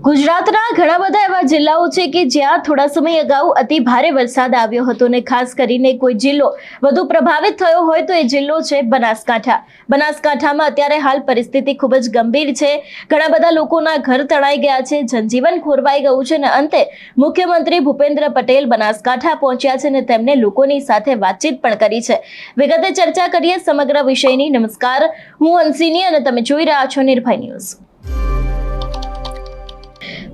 ગુજરાતના ઘણા બધા એવા જિલ્લાઓ છે કે જ્યાં થોડા સમય અગાઉ અતિ ભારે વરસાદ આવ્યો હતો અને ખાસ કરીને કોઈ જિલ્લો વધુ પ્રભાવિત થયો હોય તો એ જિલ્લો છે બનાસકાંઠા. બનાસકાંઠામાં અત્યારે હાલ પરિસ્થિતિ ખૂબ જ ગંભીર છે. ઘણા બધા લોકોના ઘર તણાઈ ગયા છે, જનજીવન ખોરવાઈ ગયું છે અને અંતે મુખ્યમંત્રી ભૂપેન્દ્ર પટેલ બનાસકાંઠા પહોંચ્યા છે અને તેમને લોકોની સાથે વાતચીત પણ કરી છે. વિગતે ચર્ચા કરીએ સમગ્ર વિષયની. નમસ્કાર, હું અંશિની અને તમે જોઈ રહ્યા છો નિર્ભય ન્યૂઝ.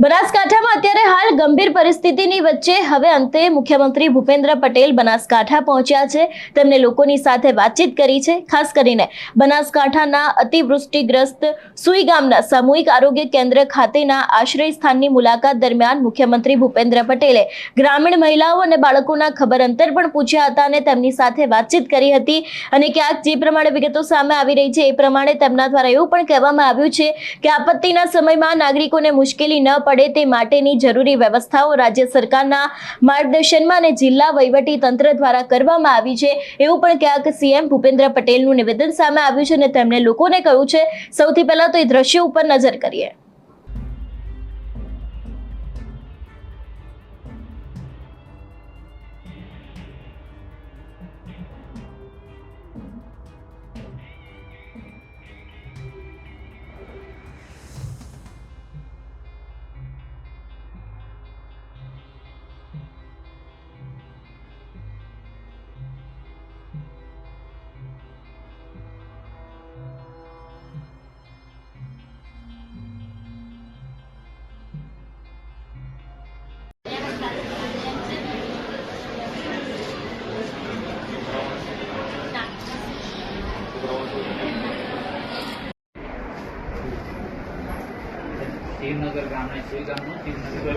બનાસકાંઠામાં અત્યારે હાલ ગંભીર પરિસ્થિતિની વચ્ચે હવે અંતે મુખ્યમંત્રી ભૂપેન્દ્ર પટેલ બનાસકાંઠા પહોંચ્યા છે. તેમને લોકોની સાથે વાતચીત કરી છે. ખાસ કરીને બનાસકાંઠાના અતિવૃષ્ટિગ્રસ્ત સુઈ ગામના સામૂહિક આરોગ્ય કેન્દ્ર ખાતેના આશ્રય સ્થાનની મુલાકાત દરમિયાન મુખ્યમંત્રી ભૂપેન્દ્ર પટેલે ગ્રામીણ મહિલાઓ અને બાળકોના ખબર અંતર પણ પૂછ્યા હતા અને તેમની સાથે વાતચીત કરી હતી. અને ક્યાંક જે પ્રમાણે વિગતો સામે આવી રહી છે એ પ્રમાણે તેમના દ્વારા એવું પણ કહેવામાં આવ્યું છે કે આપત્તિના સમયમાં નાગરિકોને મુશ્કેલી ન પડે તે માટેની જરૂરી વ્યવસ્થાઓ રાજ્ય સરકારના માર્ગદર્શનમાં અને જિલ્લા વહીવટી તંત્ર દ્વારા કરવામાં આવી છે. એવું પણ ક્યાંક સીએમ ભૂપેન્દ્ર પટેલનું નિવેદન સામે આવ્યું છે અને તેમણે લોકોને કહ્યું છે. સૌથી પહેલા તો એ દ્રશ્ય ઉપર નજર કરીએ. તીરનગર ગામના સુઈ ગામનો તીરનગર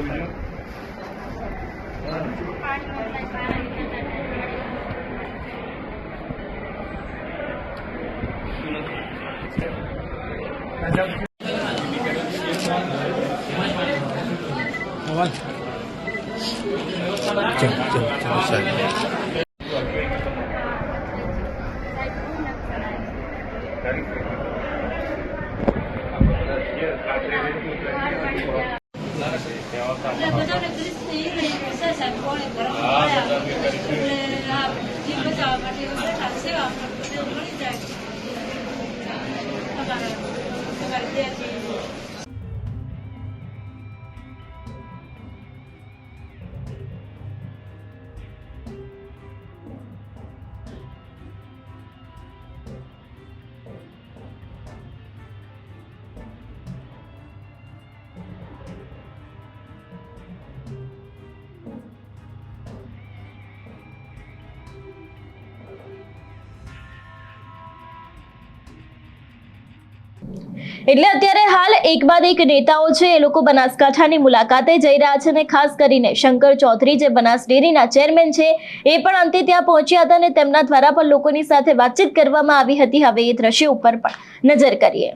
એટલે અત્યારે હાલ એક બાદ એક નેતાઓ છે એ લોકો બનાસકાંઠાની મુલાકાતે જઈ રહ્યા છે અને ખાસ કરીને શંકર ચૌધરી જે બનાસ ડેરીના ચેરમેન છે એ પણ અંતે ત્યાં પહોંચ્યા હતા અને તેમના દ્વારા પણ લોકોની સાથે વાતચીત કરવામાં આવી હતી. હવે એ દ્રશ્ય ઉપર પણ નજર કરીએ.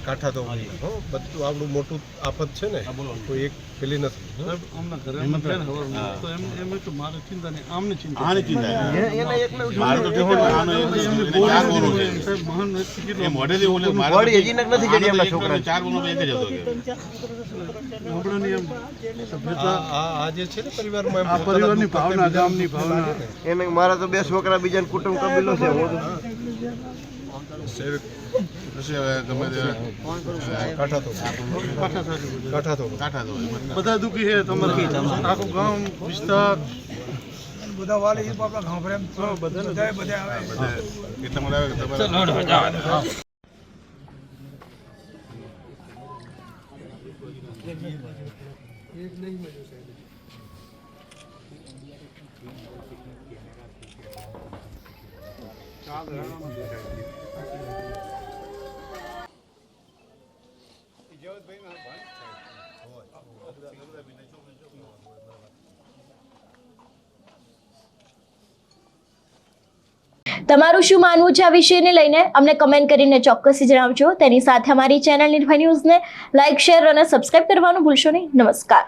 કાંઠા તો બધું આપણું મોટું આફત છે ને કોઈ એક પેલી નથી. આ જે છે ને પરિવારની ભાવના, ગામની ભાવના. એને મારા તો 2 છોકરા, બીજા કુટુંબ કબીલો છે. બધા દુઃખી છે તમારા આખું ગામ વિસ્તાર બધા વાલી આપણા ગામ પ્રેમ બધા તમારું શું માનવું છે આ વિષયને લઈને અમને કમેન્ટ કરીને ચોક્કસ જણાવજો. તેની સાથે અમારી ચેનલ નિર્ભય ન્યૂઝને લાઇક, શેર અને સબસ્ક્રાઇબ કરવાનું ભૂલશો નહીં. નમસ્કાર.